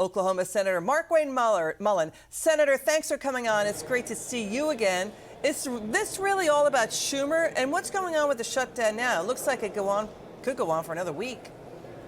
Oklahoma Senator Markwayne Mullin. Senator, thanks for coming on. It's great to see you again. Is this really all about Schumer? And what's going on with the shutdown now? It looks like it could go on for another week.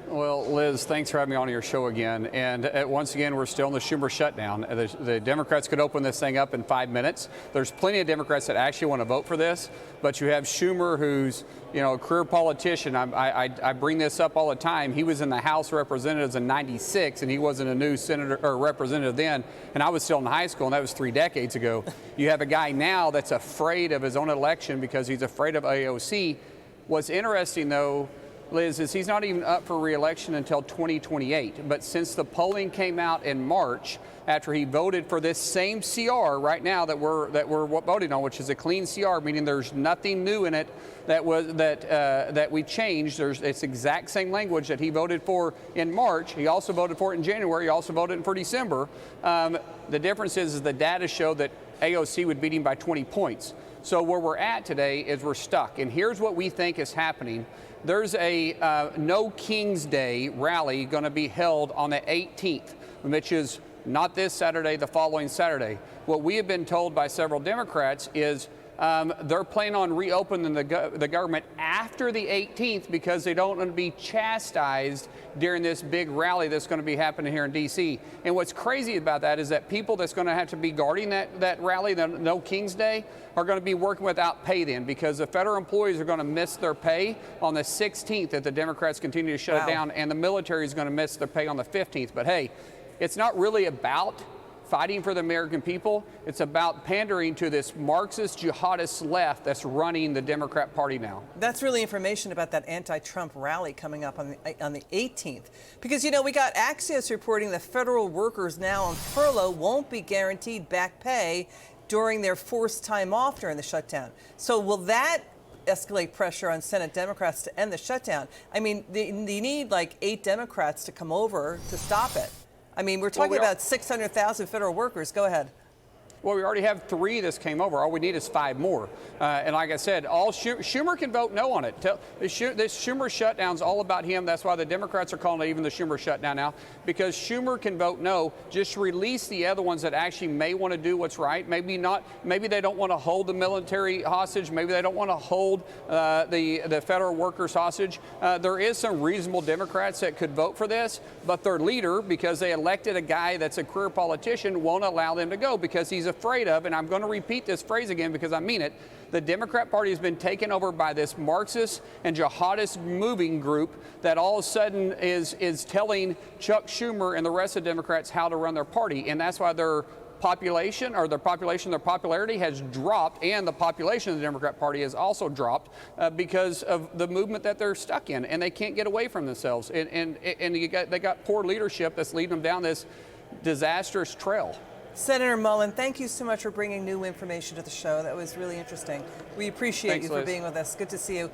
Well, Liz, thanks for having me on your show again. And once again, we're still in the Schumer shutdown. The Democrats could open this thing up in 5 minutes. There's plenty of Democrats that actually want to vote for this, but you have Schumer, who's a career politician. I bring this up all the time. He was in the House of Representatives in '96, and he wasn't a new senator or representative then. And I was still in high school, and that was 3 decades ago. You have a guy now that's afraid of his own election because he's afraid of AOC. What's interesting, though, Liz, is he's not even up for re-election until 2028. But since the polling came out in March, after he voted for this same CR right now that we're voting on, which is a clean CR, meaning there's nothing new in it that we changed. It's the exact same language that he voted for in March. He also voted for it in January. He also voted for December. The difference is the data show that AOC would beat him by 20 points. So where we're at today is we're stuck. And here's what we think is happening. There's a No King's Day rally going to be held on the 18th, which is not this Saturday, the following Saturday. What we have been told by several Democrats is they're planning on reopening the government after the 18th because they don't want to be chastised during this big rally that's going to be happening here in D.C. And what's crazy about that is that people that's going to have to be guarding that rally, the No King's Day, are going to be working without pay then, because the federal employees are going to miss their pay on the 16th if the Democrats continue to shut it down, and the military is going to miss their pay on the 15th. But hey, it's not really about fighting for the American people. It's about pandering to this Marxist jihadist left that's running the Democrat Party now. That's really information about that anti-Trump rally coming up on the 18th. Because, we got Axios reporting that federal workers now on furlough won't be guaranteed back pay during their forced time off during the shutdown. So will that escalate pressure on Senate Democrats to end the shutdown? I mean, they need like 8 Democrats to come over to stop it. I mean, we're talking about 600,000 federal workers. Go ahead. Well, we already have 3 that came over. All we need is 5 more. And like I said, Schumer can vote no on it. This Schumer shutdown's all about him. That's why the Democrats are calling it even the Schumer shutdown now, because Schumer can vote no. Just release the other ones that actually may want to do what's right. Maybe not. Maybe they don't want to hold the military hostage. Maybe they don't want to hold the federal workers hostage. There is some reasonable Democrats that could vote for this, but their leader, because they elected a guy that's a career politician, won't allow them to go because he's afraid of, and I'm going to repeat this phrase again because I mean it, the Democrat Party has been taken over by this Marxist and jihadist moving group that all of a sudden is telling Chuck Schumer and the rest of the Democrats how to run their party, and that's why their popularity has dropped, and the population of the Democrat Party has also dropped because of the movement that they're stuck in, and they can't get away from themselves, and they got poor leadership that's leading them down this disastrous trail. Senator Mullin, thank you so much for bringing new information to the show. That was really interesting. We appreciate you for being with us. Good to see you.